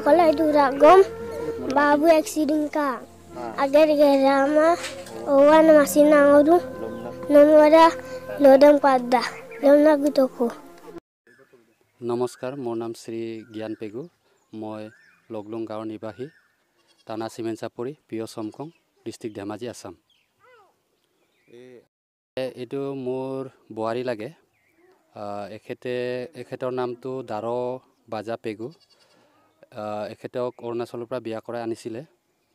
Kalau itu ragam, babu accident ka. Agar gerama, owan masih nangodu, nomora lodam pada, lomna bitoko. নমস্কাৰ মোৰ নাম শ্ৰী জ্ঞান পেগু মই লগলুং গাঁৱৰ নিবাসী থানা চিমেনচাপৰি পিঅ সমকং ডিষ্ট্ৰিক্ট ধেমাজি আসাম এইটো মোৰ বোৱাৰী লাগে এখেতৰ নামটো দাৰ বাজা পেগু এখেতক অৰুণাচলৰ পৰা বিয়া কৰাই আনিছিলে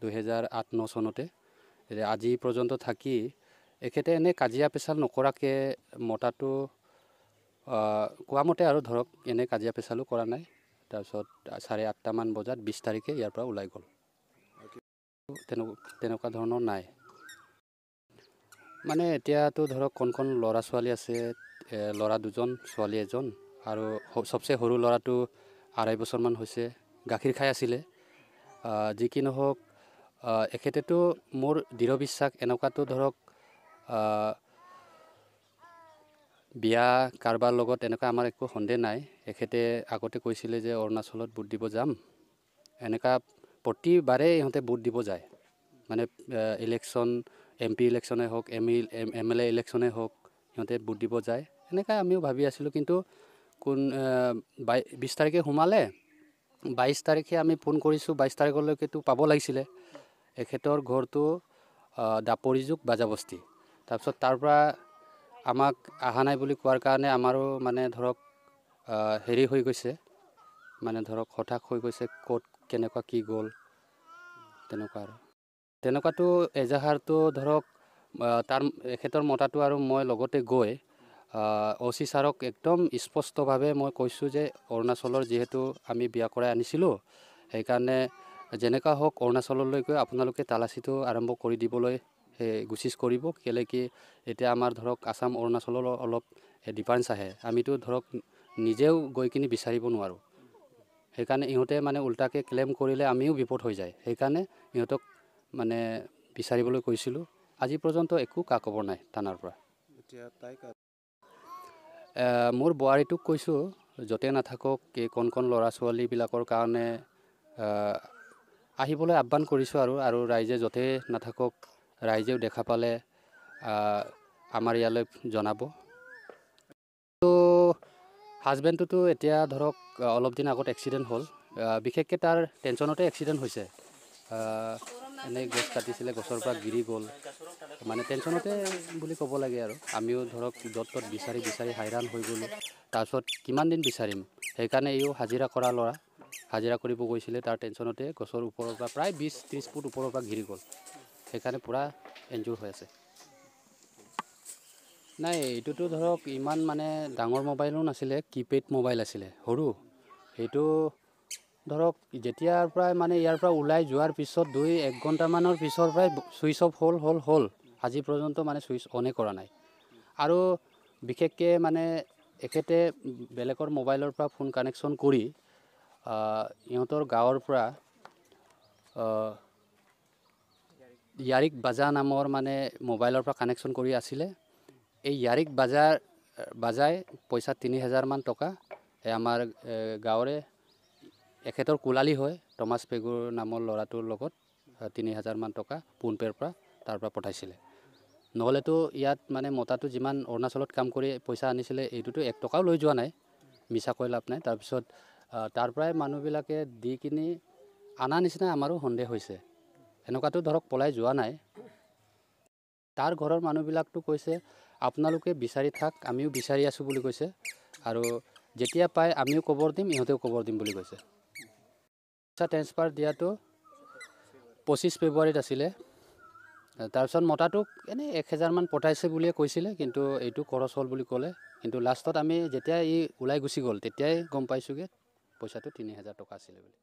2008-9 চনতে আজি পৰ্যন্ত থাকি এখেতে এনে কাজিয়া পেচাল নকৰাকে মতাটো কোৱা মতে আৰু ধৰক এনে কাজিয়া পেচালো কৰা নাই তাৰপিছত 8:30 মান বজাত 20 তাৰিখে ইয়াৰ পৰা ওলাই গ'ল তেনেকুৱা ধৰণৰ নাই মানে এতিয়াতো ধৰক কোন ল'ৰা ছোৱালী আছে ল'ৰা দুজন ছোৱালী এজন আৰু সবচে সৰু ল'ৰাটো 2.5 বছৰ মান হৈছে গাখীৰ খাই আছিলে যি কি নহওক এখেতেতো মোৰ দৃঢ় বিশ্বাস এনেকুৱাতো ধৰক বিয়া কাৰবাৰ লগত এনেকা আমাৰ একো সন্দেহ নাই এখেতে আগতে কৈছিলে যে অৰুণাচলত বুট দিব যাম এনেকা প্ৰতিবাৰে ইহঁতে বুট দিব যায় মানে ইলেকশ্যন এমপি ইলেকশ্যনে হওক এমএলএ ইলেকশ্যনে হওক ইহঁতে বুট দিব যায় এনেকা আমিও ভাবি আছিলোঁ কিন্তু 20 তাৰিখে সোমালে 22 তাৰিখে আমি ফোন কৰিছোঁ 22 তাৰিখলৈকেতো পাব লাগিছিলে এখেতৰ ঘৰটো দাপৰিজুক বাজাবস্তি তাৰপিছত তাৰ পৰা আমাক আহা নাই বুলি কোৱাৰ কাৰণে আমাৰো মানে ধৰক হেৰি হৈ গৈছে মানে ধৰক হঠাৎ হৈ গৈছে ক'ত কেনেকুৱা কি গ'ল তেনেকুৱাটো এজাহাৰটো ধৰক তাৰ এখেতৰ মতাটো আৰু মই লগতে গৈ অচি ছাৰক একদম স্পষ্টভাৱে মই কৈছোঁ যে অৰুণাচলৰ যিহেতু আমি বিয়া কৰাই আনিছিলোঁ সেইকাৰণে যেনেকুৱা হওক অৰুণাচললৈকে আপোনালোকে তালাচীটো আৰম্ভ কৰি দিবলৈ গুচিছ কৰিব কেলে কি এতিয়া আমাৰ ধৰক আসাম অৰুণাচলৰ অলপ ডিফাৰেন্স আহে আমিতো ধৰক নিজেও গৈ কিনি বিচাৰিব নোৱাৰোঁ সেইকাৰণে ইহঁতে মানে উল্টাকে ক্লেম কৰিলে আমিও বিপদ হৈ যায় সেইকাৰণে ইহঁতক মানে বিচাৰিবলৈ কৈছিলোঁ আজি পৰ্যন্ত একো খবৰ নাই থানাৰ পৰা মোৰ বোৱাৰীটোক কৈছোঁ য'তে নাথাকক কোন ল'ৰা ছোৱালীবিলাকৰ কাৰণে আহিবলৈ আহ্বান কৰিছোঁ আৰু ৰাইজে য'তে নাথাকক ৰাইজেও দেখা পালে আমাৰ ইয়ালৈ জনাব তো হাজবেণ্ডটোতো এতিয়া ধৰক অলপ দিন আগত এক্সিডেণ্ট হ'ল বিশেষকৈ তাৰ টেনশ্যনতে এক্সিডেণ্ট হৈছে এনেই গছ কাটিছিলে গছৰ পৰা গিৰি গ'ল মানে টেনশ্যনতে বুলি ক'ব লাগে আৰু আমিও ধৰক য'ত ত'ত বিচাৰি হাইৰাণ হৈ গ'লোঁ তাৰপিছত কিমান দিন বিচাৰিম সেইকাৰণে ইও হাজিৰা কৰা ল'ৰা হাজিৰা কৰিব গৈছিলে তাৰ টেনশ্যনতে গছৰ ওপৰৰ পৰা প্ৰায় 20-30 ফুট ওপৰৰ পৰা গিৰি গ'ল সেইকাৰণে পূৰা এনজৰ হৈ আছে নাই এইটোতো ধৰক ইমান মানে ডাঙৰ মোবাইলো নাছিলে কিপেড মোবাইল আছিলে সৰু সেইটো ধৰক যেতিয়াৰ পৰাই মানে ইয়াৰ পৰা ওলাই যোৱাৰ পিছত 2-1 ঘণ্টামানৰ পিছৰ পৰাই ছুইচ অফ হ'ল আজি পৰ্যন্ত মানে ছুইচ অনে কৰা নাই আৰু বিশেষকৈ মানে এখেতে বেলেগৰ মোবাইলৰ পৰা ফোন কানেকশ্যন কৰি ইহঁতৰ গাঁৱৰ পৰা ইয়াৰিক বাজা নামৰ মানে মোবাইলৰ পৰা কানেকশ্যন কৰি আছিলে এই ইয়াৰিক বাজাই পইচা 3000 মান টকা আমাৰ গাঁৱৰে এখেতৰ কুলালী হয় টমাছ পেগুৰ নামৰ ল'ৰাটোৰ লগত 3000 মান টকা ফোনপে'ৰ পৰা তাৰ পৰা পঠাইছিলে নহ'লেতো ইয়াত মানে মতাটো যিমান অৰুণাচলত কাম কৰি পইচা আনিছিলে এইটোতো 1 টকাও লৈ যোৱা নাই মিছা কৈ লাভ নাই তাৰপিছত তাৰ পৰাই মানুহবিলাকে দি কিনি আনা নিচিনা আমাৰো সন্দেহ হৈছে এনেকুৱাতো ধৰক পলাই যোৱা নাই তাৰ ঘৰৰ মানুহবিলাকতো কৈছে আপোনালোকে বিচাৰি থাক আমিও বিচাৰি আছোঁ বুলি কৈছে আৰু যেতিয়া পায় আমিও খবৰ দিম ইহঁতেও খবৰ দিম বুলি কৈছে পইচা ট্ৰেন্সফাৰ দিয়াটো 25 ফেব্ৰুৱাৰীত আছিলে তাৰপিছত মতাটোক এনেই 1000 মান পঠাইছে বুলিয়ে কৈছিলে কিন্তু এইটো খৰচ হ'ল বুলি ক'লে কিন্তু লাষ্টত আমি যেতিয়া ওলাই গুচি গ'ল তেতিয়াই গম পাইছোঁগৈ পইচাটো 3000 টকা আছিলে বুলি